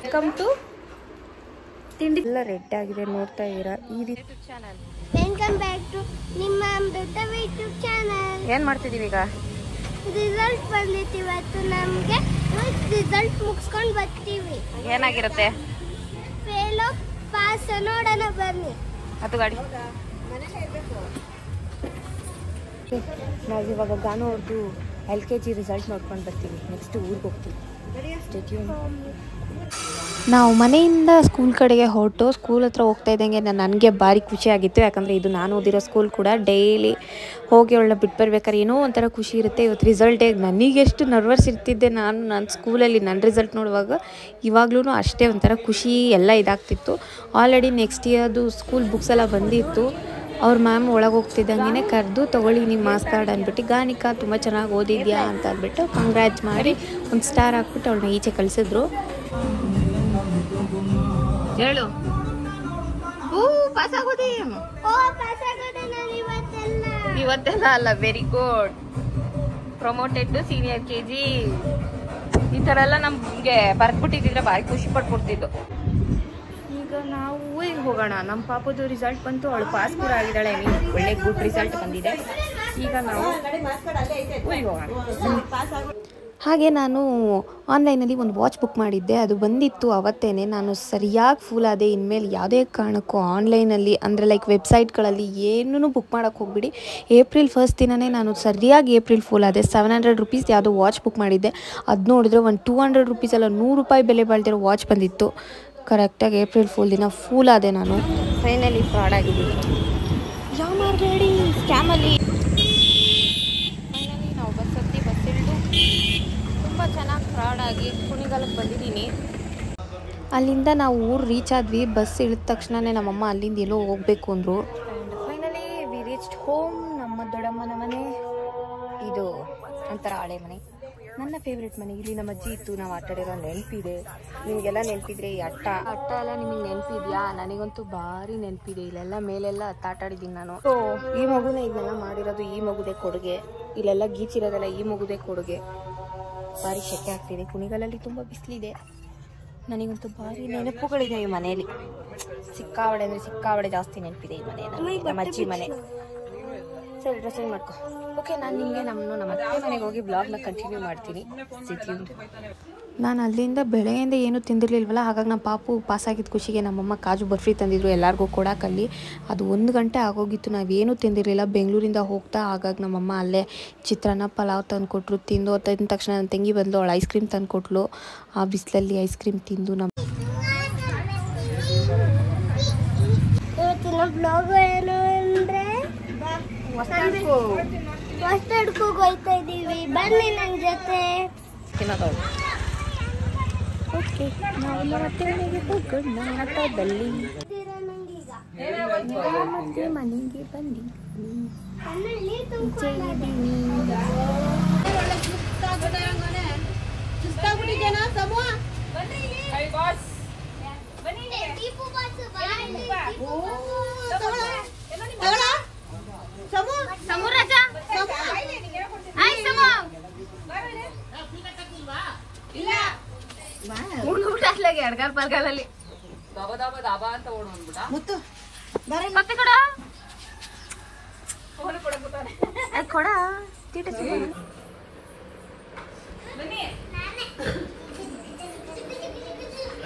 Welcome to ತಿಂಡಿ ಎಲ್ಲ red ಆಗಿದೆ ನೋಡ್ತಾ ಇದ್ದೀರಾ. ಈ ರೀತಿ ಚಾನಲ್ ವೆಲ್ಕಮ್ ಬ್ಯಾಕ್ ಟು ನಿಮ್ಮ ಅಮೃತ ಯೂಟ್ಯೂಬ್ ಚಾನಲ್. ಏನು ಮಾಡ್ತಿದ್ದೀವಿ ಈಗ? ರಿಸಲ್ಟ್ ಬಂದಿತ್ತು ಇವತ್ತು ನಮಗೆ. ರಿಸಲ್ಟ್ ಮುಗಿಸ್ಕೊಂಡು ಬರ್ತೀವಿ. ಏನಾಗಿರುತ್ತೆ? ಫೇಲ್ ಪಾಸ್ ನೋಡೋಣ ಬನ್ನಿ. ಅದು ಗಾಡಿ ನಾವು ಇವಾಗ ಗಾನು ಅವ್ರದ್ದು LKG ರಿಸಲ್ಟ್ ನೋಡ್ಕೊಂಡು ಬರ್ತೀವಿ. ನೆಕ್ಸ್ಟ್ ಊರಿಗೆ ಹೋಗ್ತೀವಿ. ನಾವು ಮನೆಯಿಂದ ಸ್ಕೂಲ್ ಕಡೆಗೆ ಹೊರಟು ಸ್ಕೂಲ್ ಹತ್ರ ಹೋಗ್ತಾ ಇದ್ದಂಗೆ ನನಗೆ ಭಾರಿ ಖುಷಿ ಆಗಿತ್ತು. ಯಾಕಂದರೆ ಇದು ನಾನು ಓದಿರೋ ಸ್ಕೂಲ್ ಕೂಡ. ಡೈಲಿ ಹೋಗಿ ಅವಳನ್ನ ಬಿಟ್ಟು ಬರ್ಬೇಕಾದ್ರೆ ಏನೋ ಒಂಥರ ಖುಷಿ ಇರುತ್ತೆ. ಇವತ್ತು ರಿಸಲ್ಟ್ ಡೇ ನನಗೆಷ್ಟು ನರ್ವಸ್ ಇರ್ತಿದ್ದೆ ನಾನು ಸ್ಕೂಲಲ್ಲಿ ನನ್ನ ರಿಸಲ್ಟ್ ನೋಡುವಾಗ. ಇವಾಗ್ಲೂ ಅಷ್ಟೇ ಒಂಥರ ಖುಷಿ ಎಲ್ಲ ಇದಾಗ್ತಿತ್ತು. ಆಲ್ರೆಡಿ ನೆಕ್ಸ್ಟ್ ಇಯರ್ದು ಸ್ಕೂಲ್ ಬುಕ್ಸ್ ಎಲ್ಲ ಬಂದಿತ್ತು. ಅವ್ರ ಮ್ಯಾಮ್ ಒಳಗೆ ಹೋಗ್ತಿದ್ದಂಗೆ ಕರೆದು ತೊಗೊಳ್ಳಿ ನಿಮ್ಮ ಮಾರ್ಕ್ಸ್ ಕಾರ್ಡ್ ಅಂದ್ಬಿಟ್ಟು, ಗಾನಿಕಾ ತುಂಬ ಚೆನ್ನಾಗಿ ಓದಿದ್ಯಾ ಅಂತ ಅಂದ್ಬಿಟ್ಟು ಕಂಗ್ರ್ಯಾಚ್ ಮಾಡಿ ಒಂದು ಸ್ಟಾರ್ ಹಾಕ್ಬಿಟ್ಟು ಅವಳನ್ನ ಈಚೆ ಕಳಿಸಿದ್ರು. ಹೇಳು ಪಾಸ್ ಆಗೋದೇ? ಇವತ್ತೆಲ್ಲ ಅಲ್ಲ. Very good. Promoted to senior KG. ಈ ಥರ ಎಲ್ಲ ನಮಗೆ ಬರ್ದ್ಬಿಟ್ಟಿದ್ರೆ ಭಾರಿ ಖುಷಿ ಪಟ್ಬಿಡ್ತಿದ್ದು. ಈಗ ನಾವು ಊರಿಗೆ ಹೋಗೋಣ. ನಮ್ಮ ಪಾಪದು ರಿಸಲ್ಟ್ ಬಂತು, ಅವಳು ಪಾಸ್ ಕೂಡ ಆಗಿದ್ದಾಳೆ. ಒಳ್ಳೆ ಗುಡ್ ರಿಸಲ್ಟ್ ಬಂದಿದೆ. ಈಗ ನಾವು ಊರಿಗೆ ಹೋಗೋಣ. ಹಾಗೆ ನಾನು ಆನ್ಲೈನಲ್ಲಿ ಒಂದು ವಾಚ್ ಬುಕ್ ಮಾಡಿದ್ದೆ. ಅದು ಬಂದಿತ್ತು ಅವತ್ತೇನೆ. ನಾನು ಸರಿಯಾಗಿ ಫೂಲ್ ಆದೆ. ಇನ್ಮೇಲೆ ಯಾವುದೇ ಕಾರಣಕ್ಕೂ ಆನ್ಲೈನಲ್ಲಿ ಅಂದರೆ ಲೈಕ್ ವೆಬ್ಸೈಟ್ಗಳಲ್ಲಿ ಏನೂ ಬುಕ್ ಮಾಡೋಕ್ಕೆ ಹೋಗ್ಬಿಡಿ. ಏಪ್ರಿಲ್ 1 ದಿನವೇ ನಾನು ಸರಿಯಾಗಿ ಏಪ್ರಿಲ್ ಫೂಲ್ ಆದೆ. 700 ರೂಪೀಸ್ ಯಾವುದೋ ವಾಚ್ ಬುಕ್ ಮಾಡಿದ್ದೆ. ಅದು ನೋಡಿದ್ರೆ ಒಂದು 200 ರೂಪೀಸ್ ಅಲ್ಲ, 100 ರೂಪಾಯಿ ಬೆಲೆ ಬಾಳ್ತಿರೋ ವಾಚ್ ಬಂದಿತ್ತು. ಕರೆಕ್ಟಾಗಿ ಏಪ್ರಿಲ್ ಫೂಲ್ ದಿನ ಫೂಲ್ ಆದೆ ನಾನು. ಫೈನಲಿ ಫ್ರಾಡ್ ಆಗಿದ್ದೀನಿ. ಯಾವ ಮಾಡಬೇಡಿ ಸ್ಕ್ಯಾಮಲ್ಲಿ. ಫೈನಲಿ ನಾವು ಬಸ್ ಹಿಡಿದು ತುಂಬ ಚೆನ್ನಾಗಿ ಫ್ರಾಡ್ ಆಗಿ ಕುಣಿಗಾಲಕ್ಕೆ ಬಂದಿದ್ದೀನಿ. ಅಲ್ಲಿಂದ ನಾವು ಊರು ರೀಚ್ ಆದ್ವಿ. ಬಸ್ ಇಳಿದ ತಕ್ಷಣವೇ ನಮ್ಮಮ್ಮ ಅಲ್ಲಿಂದ ಎಲ್ಲೋ ಹೋಗಬೇಕು ಅಂದರು. Finally we reached home. ನಮ್ಮ ದೊಡ್ಡಮ್ಮನ ಮನೆ ಇದು ಒಂಥರ ಹಳೆ ಮನೆ, ನನ್ನ ಫೇವ್ರೆಟ್ ಮನೆ. ಇಲ್ಲಿ ನಮ್ಮ ಅಜ್ಜಿ ಇತ್ತು, ನಾವು ಆಟಾಡಿರೋ ನೆನಪಿದೆ. ನಿಮಗೆಲ್ಲ ನೆನಪಿದ್ರೆ ಈ ಅಟ್ಟ ಎಲ್ಲ ನಿಮಗೆ ನೆನಪಿದೆಯಾ? ನನಗಂತೂ ಭಾರಿ ನೆನಪಿದೆ. ಇಲ್ಲೆಲ್ಲ ಮೇಲೆಲ್ಲ ಆಟಾಡಿದ್ದೀನಿ ನಾನು. ಸೊ ಈ ಮಗುನೇ ಇದನ್ನೆಲ್ಲ ಮಾಡಿರೋದು ಈ ಮಗುದೇ ಕೊಡುಗೆ. ಇಲ್ಲೆಲ್ಲ ಗೀಚಿರೋದೆಲ್ಲ ಈ ಮಗುದೇ ಕೊಡುಗೆ. ಭಾರಿ ಶೆಕೆ ಆಗ್ತಿದೆ. ಕುಣಿಗಲಲ್ಲಿ ತುಂಬ ಬಿಸಿಲಿದೆ. ನನಗಂತೂ ಭಾರಿ ನೆನಪುಗಳಿದೆ ಈ ಮನೆಯಲ್ಲಿ. ಸಿಕ್ಕಾವಡೆ ಅಂದರೆ ಸಿಕ್ಕಾವಡೆ ಜಾಸ್ತಿ ನೆನಪಿದೆ ಈ ಮನೆ. ನಮ್ಮ ಅಜ್ಜಿ ಮನೆ. ಸರಿ, ಡ್ರೆಸ್ ಚೇಂಜ್ ಮಾಡ್ಕೊ. ಓಕೆ, ನಾನು ನಿಮಗೆ ನಮ್ಮ ಅತ್ತೆ ಮನೆಗೆ ಹೋಗಿ ಬ್ಲಾಗ್ನ ಕಂಟಿನ್ಯೂ ಮಾಡ್ತೀನಿ. ನಾನು ಅಲ್ಲಿಂದ ಬೆಳಗ್ಗೆಯಿಂದ ಏನೂ ತಿಂದಿರಲಿಲ್ವಲ್ಲ. ಹಾಗಾಗಿ ನಮ್ಮ ಪಾಪು ಪಾಸಾಗಿದ್ದ ಖುಷಿಗೆ ನಮ್ಮಮ್ಮ ಕಾಜು ಬರ್ಫಿ ತಂದಿದ್ರು ಎಲ್ಲರಿಗೂ ಕೊಡೋಕ್ಕಲ್ಲಿ. ಅದು 1 ಗಂಟೆ ಆಗೋಗಿತ್ತು. ನಾವೇನೂ ತಿಂದಿರಲಿಲ್ಲ ಬೆಂಗಳೂರಿಂದ ಹೋಗ್ತಾ. ಹಾಗಾಗಿ ನಮ್ಮಮ್ಮ ಅಲ್ಲೇ ಚಿತ್ರಾನ್ನ ಪಲಾವ್ ತಂದು ಕೊಟ್ಟರು. ತಿಂದು ತಕ್ಷಣ ನನ್ನ ತಂಗಿ ಬಂದು ಅವಳು ಐಸ್ ಕ್ರೀಮ್ ತಂದು ಕೊಟ್ಲು. ಆ ಬಿಸಿಲಲ್ಲಿ ಐಸ್ ಕ್ರೀಮ್ ತಿಂದು ನಮ್ಮ ಇವತ್ತಿನ ಬ್ಲಾಗ್ ಏನು ಅಂದರೆ ಹೊಸಡ್ಕೋ ಹೋಗ್ತಾ ಇದ್ದೀವಿ. ಬನ್ನಿ ನನ್ನ ಜೊತೆ. ಓಕೆ, ನಾವು ಮತ್ತೆ ಮನೆಗೆ ಹೋಗೋಣ. ಆಟೋದಲ್ಲಿ ಮತ್ತೆ ಮನೆಗೆ ಬನ್ನಿ. ಎಡ್ಗಾಲ್ ಪರ್ಗಾಲಲ್ಲಿ ಕೊಡ ತೀಟ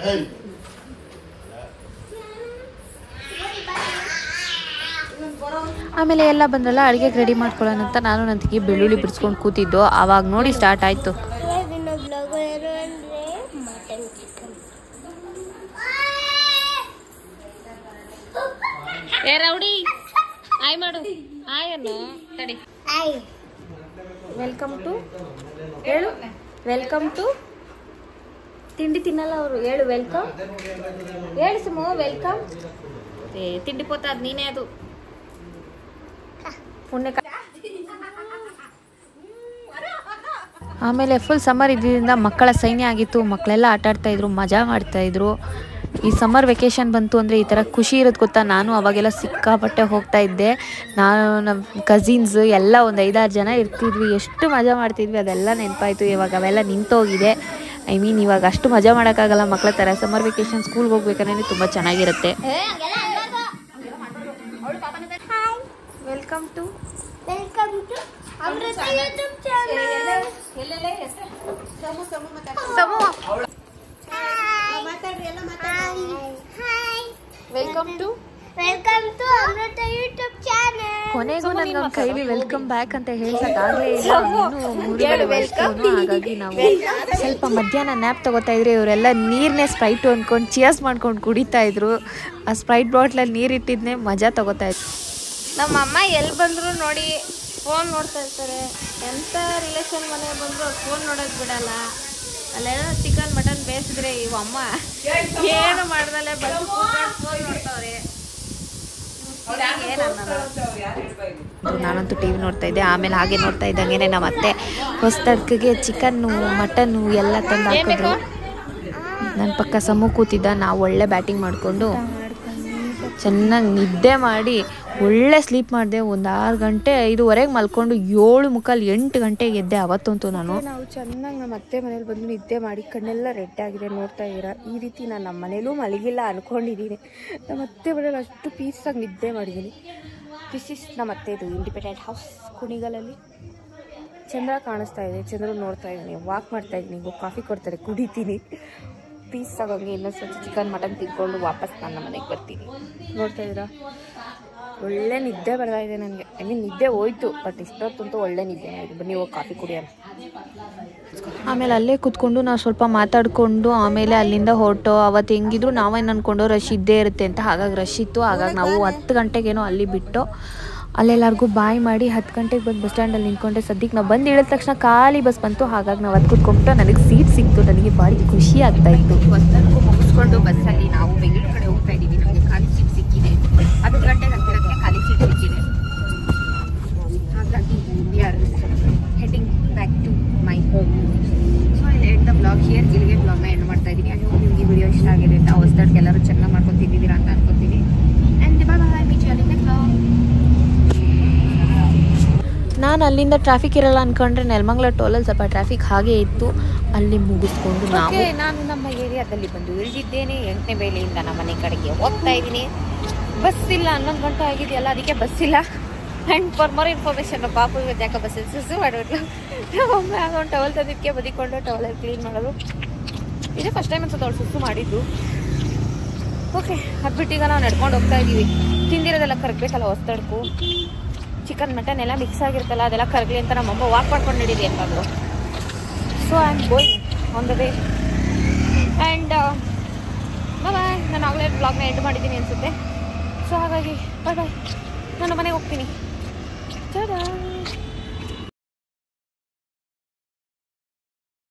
ಆಮೇಲೆ ಎಲ್ಲ ಬಂದ್ರಲ್ಲ, ಅಡುಗೆಗೆ ರೆಡಿ ಮಾಡ್ಕೊಳ್ಳೋಣ ಅಂತ ನಾನು ನನ್ನ ತಂಗಿ ಬೆಳ್ಳುಳ್ಳಿ ಬಿಡಿಸ್ಕೊಂಡು ಕೂತಿದ್ದು. ಆವಾಗ ನೋಡಿ ಸ್ಟಾರ್ಟ್ ಆಯಿತು. ಏ ರೌಡಿ, ಆಯ್ ಮಾಡು. ಆಯನ್ನು ತಡಿ. ವೆಲ್ಕಮ್ ಟು ಹೇಳು. ವೆಲ್ಕಮ್ ಟು ತಿಂಡಿ ತಿನ್ನಲ್ಲ ಅವರು. ಹೇಳು ವೆಲ್ಕಮ್. ಹೇಳು ಸುಮ್ಮ ವೆಲ್ಕಮ್. ತಿಂಡಿ ಪೋತ ಅದು ನೀನೇ. ಅದು ಪುಣ್ಯ. ಆಮೇಲೆ ಫುಲ್ ಸಮ್ಮರ್ ಇದ್ರಿಂದ ಮಕ್ಕಳ ಸೈನ್ಯ ಆಗಿತ್ತು. ಮಕ್ಕಳೆಲ್ಲ ಆಟಾಡ್ತಾಯಿದ್ರು, ಮಜಾ ಮಾಡ್ತಾಯಿದ್ರು. ಈ ಸಮ್ಮರ್ ವೆಕೇಷನ್ ಬಂತು ಅಂದರೆ ಈ ಥರ ಖುಷಿ ಇರೋದು ಗೊತ್ತಾ. ನಾನು ಅವಾಗೆಲ್ಲ ಸಿಕ್ಕಾಪಟ್ಟೆ ಹೋಗ್ತಾ ಇದ್ದೆ. ನಾನು ನಮ್ಮ ಕಸಿನ್ಸ್ ಎಲ್ಲ ಒಂದು 5-6 ಜನ ಇರ್ತಿದ್ವಿ. ಎಷ್ಟು ಮಜಾ ಮಾಡ್ತಿದ್ವಿ, ಅದೆಲ್ಲ ನೆನಪಾಯಿತು. ಇವಾಗ ಅವೆಲ್ಲ ನಿಂತೋಗಿದೆ. ಐ ಮೀನ್ ಇವಾಗ ಅಷ್ಟು ಮಜಾ ಮಾಡೋಕ್ಕಾಗಲ್ಲ ಮಕ್ಕಳ ಥರ. ಸಮ್ಮರ್ ವೆಕೇಶನ್ ಸ್ಕೂಲ್ಗೆ ಹೋಗ್ಬೇಕಂದ್ರೆ ತುಂಬ ಚೆನ್ನಾಗಿರುತ್ತೆ. Welcome to Amrutha YouTube channel. Welcome to Amrutha YouTube channel. ಕೊನೆಗೂ ನನ್ನ ಕೈಲಿ ವೆಲ್ಕಮ್ ಬ್ಯಾಕ್ ಅಂತ ಹೇಳ್ಸಕ್ಕಾಗಲೇ ಇಲ್ಲ. ಇನ್ನು ಮೂರುಗಡೆ ವಯಸ್ಸು, ಹಾಗಾಗಿ ನಾವು ಸ್ವಲ್ಪ ಮಧ್ಯಾಹ್ನ ನ್ಯಾಪ್ ತಗೋತಾ ಇದ್ರೆ ಇವರೆಲ್ಲ ನೀರನ್ನೇ ಸ್ಪ್ರೈಟು ಅಂದ್ಕೊಂಡು ಚಿಯರ್ಸ್ ಮಾಡ್ಕೊಂಡು ಕುಡಿತಾ ಇದ್ರು. ಆ ಸ್ಪ್ರೈಟ್ ಬಾಟ್ಲಲ್ಲಿ ನೀರು ಇಟ್ಟಿದ್ನೇ ಮಜಾ ತಗೋತಾ ಇದ್ರು. ನಮ್ಮ ಅಮ್ಮ ಎಲ್ಲಿ ಬಂದರೂ ನೋಡಿ ಫೋನ್ ನೋಡ್ತಾ ಇರ್ತಾರೆ. ಎಂಥ ರಿಲೇಷನ್ ಮನೆ ಬಂದರೂ ಫೋನ್ ನೋಡೋದು ಬಿಡಲ್ಲ. ಅಲ್ಲೆಲ್ಲ ಚಿಕನ್ ಮಟನ್ ಬೇಯಿಸಿದ್ರೆ ಇವ ಅಮ್ಮ ಏನು ಮಾಡ್ದಲ್ಲೇ ಬಂದು ಫೋನ್ ನೋಡ್ತಾವ್ರೆ. ನಾನಂತೂ ಟಿ ವಿ ನೋಡ್ತಾ ಇದ್ದೆ. ಆಮೇಲೆ ಹಾಗೆ ನೋಡ್ತಾ ಇದ್ದಂಗೆ ನಮ್ಮ ಅತ್ತೆ ಹೊಸದಡ್ಕಿಗೆ ಚಿಕನ್ನು ಮಟನ್ನು ಎಲ್ಲ ತಂದು ಹಾಕಿದ್ರು. ನನ್ನ ಪಕ್ಕ ಸಮೂ ಕೂತಿದ್ದ. ನಾವು ಒಳ್ಳೆ ಬ್ಯಾಟಿಂಗ್ ಮಾಡಿಕೊಂಡು ಚೆನ್ನಾಗಿ ನಿದ್ದೆ ಮಾಡಿ ಒಳ್ಳೆ ಸ್ಲೀಪ್ ಮಾಡಿದೆ. ಒಂದು 6 ಗಂಟೆ 5:15 ಮಲ್ಕೊಂಡು 7:45 8 ಗಂಟೆಗೆ ಎದ್ದೆ ಅವತ್ತಂತೂ ನಾನು. ನಾವು ಚೆನ್ನಾಗಿ ನಮ್ಮ ಅತ್ತೆ ಮನೇಲಿ ಬಂದು ನಿದ್ದೆ ಮಾಡಿ ಕಣ್ಣೆಲ್ಲ ರೆಡ್ ಆಗಿದೆ ನೋಡ್ತಾ ಇದ್ದೀರಾ. ಈ ರೀತಿ ನಾನು ನಮ್ಮ ಮನೇಲೂ ಮಲಗಿಲ್ಲ ಅಂದ್ಕೊಂಡಿದ್ದೀನಿ. ನಮ್ಮ ಅತ್ತೆ ಮನೇಲಿ ಅಷ್ಟು ಪೀಸಾಗಿ ನಿದ್ದೆ ಮಾಡಿದ್ದೀನಿ. ದಿಸ್ ಇಸ್ ನಮ್ಮ ಅತ್ತೆದು ಇಂಡಿಪೆಂಡೆಂಟ್ ಹೌಸ್ ಕುಣಿಗಲಲ್ಲಿ. ಚಂದ್ರ ಕಾಣಿಸ್ತಾ ಇದೆ, ಚಂದ್ರ ನೋಡ್ತಾ ಇದ್ದೀನಿ, ವಾಕ್ ಮಾಡ್ತಾ ಇದ್ದೀನಿ. ಕಾಫಿ ಕೊಡ್ತಾರೆ, ಕುಡಿತೀನಿ. ಪೀಸ್ ಆಗೋಂಗೆ ಇನ್ನೊಂದು ಸ್ವಲ್ಪ ಚಿಕನ್ ಮಟನ್ ತಿನ್ಕೊಂಡು ವಾಪಸ್ ನನ್ನ ಮನೆಗೆ ಬರ್ತೀನಿ. ನೋಡ್ತಾ ಇದ್ದೀರಾ, ಒಳ್ಳೆ ನಿದ್ದೆ ಬರ್ತಾ ಇದೆ ನನಗೆ. ಐ ಮೀನ್ ನಿದ್ದೆ ಹೋಯ್ತು, ಬಟ್ ಇಷ್ಟೊತ್ತಂತೂ ಒಳ್ಳೆ ನಿದ್ದೆ ಆಯಿತು. ಬನ್ನಿ ಹೋಗಿ ಕಾಫಿ ಕುಡಿಯೋಣ. ಆಮೇಲೆ ಅಲ್ಲೇ ಕೂತ್ಕೊಂಡು ನಾವು ಸ್ವಲ್ಪ ಮಾತಾಡಿಕೊಂಡು ಆಮೇಲೆ ಅಲ್ಲಿಂದ ಹೊರಟು. ಅವತ್ತು ಹೆಂಗಿದ್ರು ನಾವೇನು ಅಂದ್ಕೊಂಡು ರಶ್ ಇದ್ದೇ ಇರುತ್ತೆ ಅಂತ. ಹಾಗಾಗಿ ರಶ್ ಇತ್ತು. ಹಾಗಾಗಿ ನಾವು 10 ಗಂಟೆಗೇನೋ ಅಲ್ಲಿ ಬಿಟ್ಟು ಅಲ್ಲೆಲ್ಲರಿಗೂ ಬಾಯ್ ಮಾಡಿ 10 ಗಂಟೆಗೆ ಬಂದು ಬಸ್ ಸ್ಟ್ಯಾಂಡಲ್ಲಿ ನಿಂತ್ಕೊಂಡೆ. ಸದ್ಯಕ್ಕೆ ನಾವು ಬಂದು ಇಳಿದ ತಕ್ಷಣ ಖಾಲಿ ಬಸ್ ಬಂತು. ಹಾಗಾಗಿ ನಾವು ಅದು ಕೂತ್ಕೊಂಡು ನನಗೆ ಸೀಟ್ ಸಿಕ್ತು. ನನಗೆ ಭಾರಿ ಖುಷಿ ಆಗ್ತಾ ಇತ್ತು. ಹೊಸದಕ್ಕೂ ಮುಗಿಸ್ಕೊಂಡು ಬಸ್ಸಲ್ಲಿ ನಾವು ಬೆಂಗಳೂರು ಕಡೆ ಹೋಗ್ತಾ ಇದ್ದೀವಿ. ನಮಗೆ ಖಾಲಿ ಸೀಟ್ ಸಿಕ್ಕಿದೆ. 10 ಗಂಟೆಗೆ ಹತ್ತಿರಕ್ಕೆ ಖಾಲಿ ಸೀಟ್ ಸಿಕ್ಕಿದೆ. ಹಾಗಾಗಿ we are heading back to my home. So ಇಲ್ಲಿ ಎಂಡ್ ದ ಬ್ಲಾಗ್ ಹಿಯರ್. ಇಲ್ಲಿಗೆ ಬ್ಲಾಗ್ನ ಎಂಡ್ ಮಾಡ್ತಾ ಇದ್ದೀನಿ. ಐ ಹೋಪ್ ನಿಮಗೆ ವಿಡಿಯೋ ಇಷ್ಟ ಆಗಿದೆ ಅಂತ. ಹೊಸದಕ್ಕೆ ಎಲ್ಲರೂ ಚೆನ್ನಾಗಿ ಮಾಡ್ಕೊಂಡು ತಿಂದಿದ್ದೀರಾ ಅಂತ ಅನ್ಕೊತೀನಿ. And bye bye, meet you next blog. ನಾನು ಅಲ್ಲಿಂದ ಟ್ರಾಫಿಕ್ ಇರಲ್ಲ ಅಂದ್ಕೊಂಡ್ರೆ ನೆಲಮಂಗಲ ಟೋಲಲ್ಲಿ ಸ್ವಲ್ಪ ಟ್ರಾಫಿಕ್ ಹಾಗೇ ಇತ್ತು. ಅಲ್ಲಿ ಮುಗಿಸ್ಕೊಂಡು ನಾನು ನಮ್ಮ ಏರಿಯಾದಲ್ಲಿ ಬಂದು ಇಳಿದಿದ್ದೇನೆ. 8ನೇ ಬೇಲಿಯಿಂದ ನಮ್ಮ ಮನೆ ಕಡೆಗೆ ಹೋಗ್ತಾ ಇದ್ದೀನಿ. ಬಸ್ ಇಲ್ಲ, 11 ಗಂಟೆ ಆಗಿದೆಯಲ್ಲ, ಅದಕ್ಕೆ ಬಸ್ ಇಲ್ಲ. ಆ್ಯಂಡ್ ಫಾರ್ ಮೋರ್ ಇನ್ಫಾರ್ಮೇಷನ್ ಪಾಪು ಇವತ್ತು ಯಾಕೆ ಬಸ್ಸಲ್ಲಿ ಸುಸು ಮಾಡಿಬಿಟ್ಲು. ಒಮ್ಮೆ ಆಗ ಒಂದು ಟವಲ್ ತಂದಿದ್ದಕ್ಕೆ ಬದಿಕೊಂಡು ಟವಲಲ್ಲಿ ಕ್ಲೀನ್ ಮಾಡೋದು. ಇದೇ ಫಸ್ಟ್ ಟೈಮ್ ಅನ್ಸುತ್ತೆ ಅವಳು ಸುಸು ಮಾಡಿದ್ದು. ಓಕೆ, ಅದು ಬಿಟ್ಟೀಗ ನಾವು ನಡ್ಕೊಂಡು ಹೋಗ್ತಾ ಇದ್ದೀವಿ. ತಿಂದಿರೋದೆಲ್ಲ ಕರಗಬೇಕಲ್ಲ ಹೊಸದಡ್ಕು. ಚಿಕನ್ ಮಟನ್ ಎಲ್ಲ ಮಿಕ್ಸ್ ಆಗಿರ್ತಲ್ಲ, ಅದೆಲ್ಲ ಕರಗಲಿ ಅಂತ ನಮ್ಮಮ್ಮ ವಾಕ್ ಮಾಡ್ಕೊಂಡು ನಡೀರಿ ಅಂತಂದರು. So I am going on the way. And bye. ನಾನು ಆಗಲೇ ಬ್ಲಾಗ್ನ ಎಂಡ್ ಮಾಡಿದ್ದೀನಿ ಅನಿಸುತ್ತೆ. ಸೊ ಹಾಗಾಗಿ ಬಾಯ್ ಬಾಯ್, ನಾನು ಮನೆಗೆ ಹೋಗ್ತೀನಿ. ಟಾಡಾ.